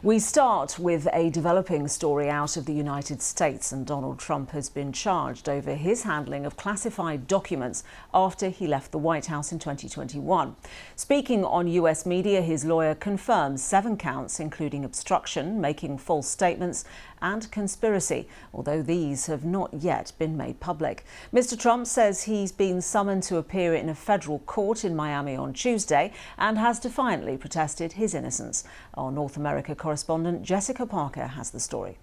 We start with a developing story out of the United States, and Donald Trump has been charged over his handling of classified documents after he left the White House in 2021. Speaking on US media, his lawyer confirms 7 counts, including obstruction, making false statements and conspiracy, although these have not yet been made public. Mr. Trump says he's been summoned to appear in a federal court in Miami on Tuesday and has defiantly protested his innocence. Our North America correspondent Jessica Parker has the story.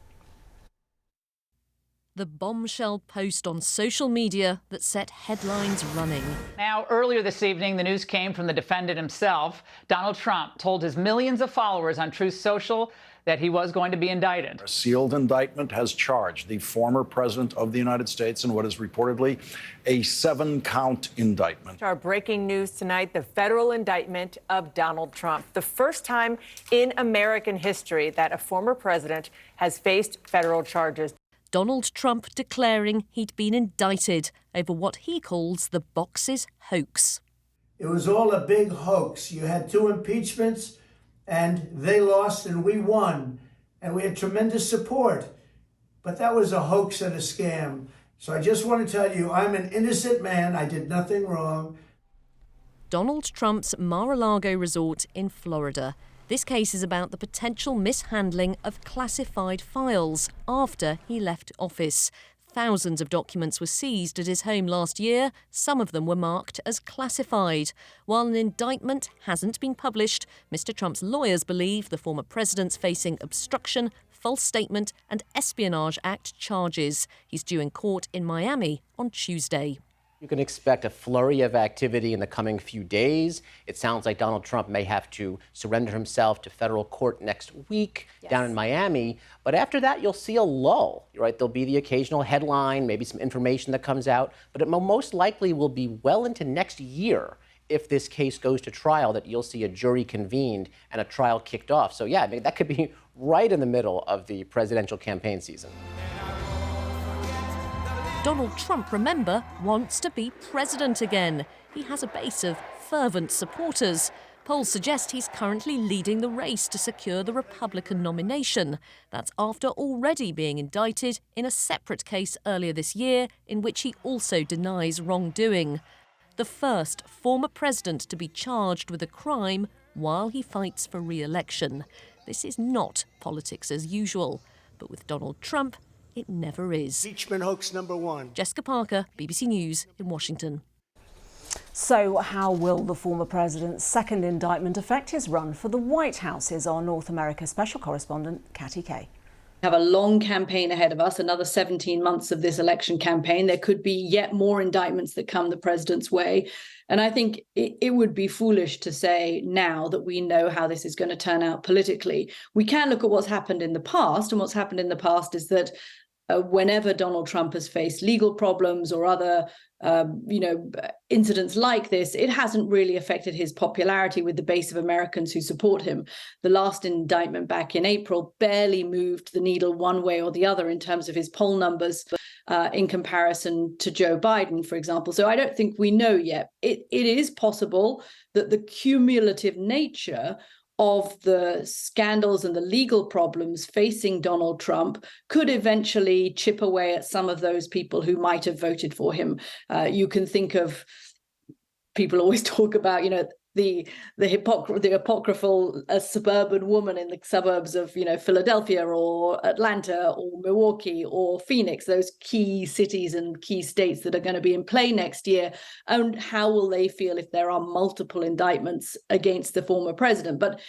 The bombshell post on social media that set headlines running. Now, earlier this evening, the news came from the defendant himself. Donald Trump told his millions of followers on Truth Social that he was going to be indicted. A sealed indictment has charged the former president of the United States in what is reportedly a 7-count indictment. Our breaking news tonight, the federal indictment of Donald Trump. The first time in American history that a former president has faced federal charges. Donald Trump declaring he'd been indicted over what he calls the boxes hoax. It was all a big hoax. You had 2 impeachments, and they lost and we won. And we had tremendous support. But that was a hoax and a scam. So I just want to tell you, I'm an innocent man. I did nothing wrong. Donald Trump's Mar-a-Lago resort in Florida. This case is about the potential mishandling of classified files after he left office. Thousands of documents were seized at his home last year. Some of them were marked as classified. While an indictment hasn't been published, Mr. Trump's lawyers believe the former president's facing obstruction, false statement and Espionage Act charges. He's due in court in Miami on Tuesday. You can expect a flurry of activity in the coming few days. It sounds like Donald Trump may have to surrender himself to federal court next week down in Miami. But after that, you'll see a lull, right? There'll be the occasional headline, maybe some information that comes out. But it most likely will be well into next year, if this case goes to trial, that you'll see a jury convened and a trial kicked off. So yeah, I mean, that could be right in the middle of the presidential campaign season. Donald Trump, remember, wants to be president again. He has a base of fervent supporters. Polls suggest he's currently leading the race to secure the Republican nomination. That's after already being indicted in a separate case earlier this year in which he also denies wrongdoing. The first former president to be charged with a crime while he fights for re-election. This is not politics as usual, but with Donald Trump, it never is. Impeachment hoax number 1. Jessica Parker, BBC News in Washington. So how will the former president's second indictment affect his run for the White House? Is our North America special correspondent, Katty Kay. We have a long campaign ahead of us, another 17 months of this election campaign. There could be yet more indictments that come the president's way. And I think it would be foolish to say now that we know how this is going to turn out politically. We can look at what's happened in the past, and what's happened in the past is that whenever Donald Trump has faced legal problems or other incidents like this, it hasn't really affected his popularity with the base of Americans who support him. The last indictment back in April barely moved the needle one way or the other in terms of his poll numbers in comparison to Joe Biden, for example. So I don't think we know yet. It is possible that the cumulative nature of the scandals and the legal problems facing Donald Trump could eventually chip away at some of those people who might have voted for him. You can think of, people always talk about, the apocryphal suburban woman in the suburbs of, Philadelphia or Atlanta or Milwaukee or Phoenix, those key cities and key states that are going to be in play next year. And how will they feel if there are multiple indictments against the former president? But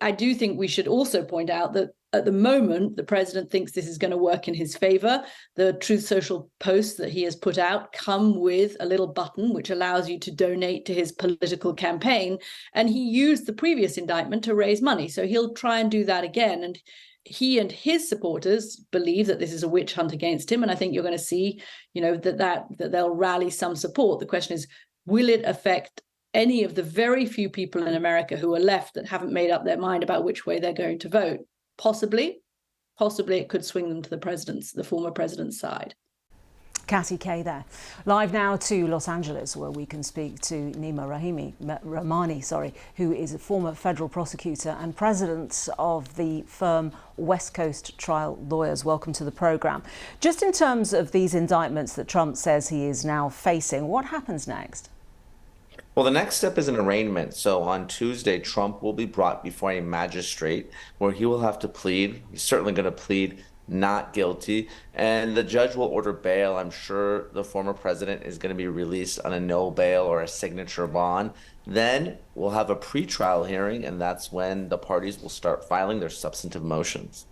I do think we should also point out that at the moment, the president thinks this is going to work in his favor. The Truth Social posts that he has put out come with a little button which allows you to donate to his political campaign. And he used the previous indictment to raise money. So he'll try and do that again. And he and his supporters believe that this is a witch hunt against him. And I think you're going to see, that they'll rally some support. The question is, will it affect any of the very few people in America who are left that haven't made up their mind about which way they're going to vote? Possibly it could swing them to the former president's side. Cassie Kay there. Live now to Los Angeles, where we can speak to Nima Rahmani, who is a former federal prosecutor and president of the firm West Coast Trial Lawyers. Welcome to the programme. Just in terms of these indictments that Trump says he is now facing, what happens next? Well, the next step is an arraignment. So on Tuesday, Trump will be brought before a magistrate where he will have to plead. He's certainly going to plead not guilty, and the judge will order bail. I'm sure the former president is going to be released on a no bail or a signature bond. Then we'll have a pretrial hearing, and that's when the parties will start filing their substantive motions.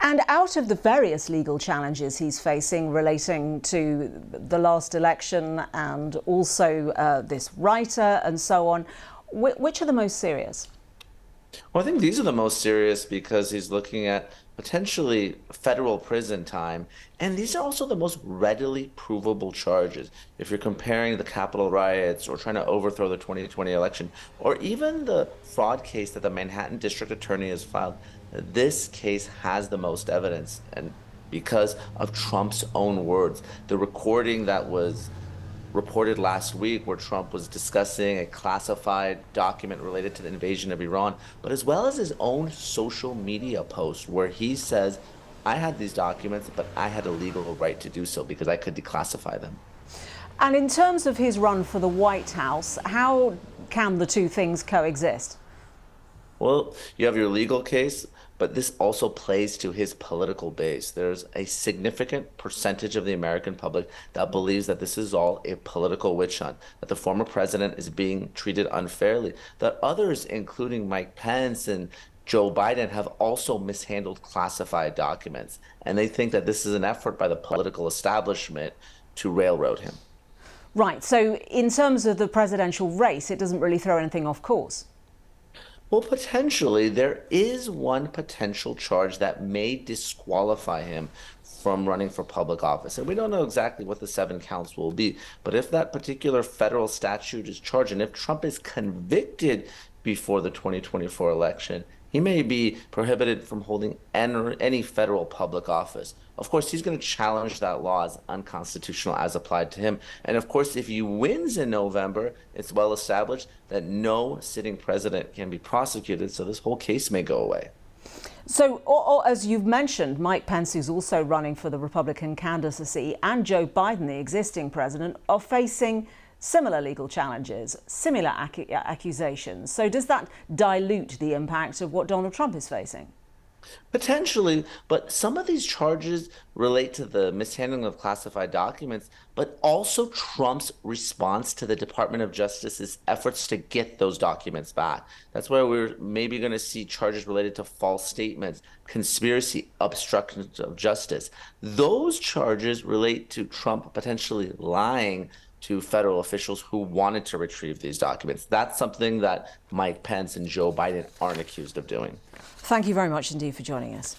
And out of the various legal challenges he's facing relating to the last election and also this writer and so on, which are the most serious? Well, I think these are the most serious because he's looking at potentially federal prison time, and these are also the most readily provable charges. If you're comparing the Capitol riots or trying to overthrow the 2020 election, or even the fraud case that the Manhattan District Attorney has filed, this case has the most evidence, and because of Trump's own words. The recording that was reported last week where Trump was discussing a classified document related to the invasion of Iran, but as well as his own social media post where he says, I had these documents, but I had a legal right to do so because I could declassify them. And in terms of his run for the White House, how can the two things coexist? Well, you have your legal case, but this also plays to his political base. There's a significant percentage of the American public that believes that this is all a political witch hunt, that the former president is being treated unfairly, that others, including Mike Pence and Joe Biden, have also mishandled classified documents. And they think that this is an effort by the political establishment to railroad him. Right, so in terms of the presidential race, it doesn't really throw anything off course. Well, potentially, there is one potential charge that may disqualify him from running for public office. And we don't know exactly what the 7 counts will be. But if that particular federal statute is charged, and if Trump is convicted before the 2024 election, he may be prohibited from holding any federal public office. Of course, he's going to challenge that law as unconstitutional as applied to him. And of course, if he wins in November, it's well established that no sitting president can be prosecuted. So this whole case may go away. So, as you've mentioned, Mike Pence, who's also running for the Republican candidacy, and Joe Biden, the existing president, are facing similar legal challenges, similar accusations. So does that dilute the impact of what Donald Trump is facing? Potentially, but some of these charges relate to the mishandling of classified documents, but also Trump's response to the Department of Justice's efforts to get those documents back. That's where we're maybe going to see charges related to false statements, conspiracy, obstruction of justice. Those charges relate to Trump potentially lying to federal officials who wanted to retrieve these documents. That's something that Mike Pence and Joe Biden aren't accused of doing. Thank you very much indeed for joining us.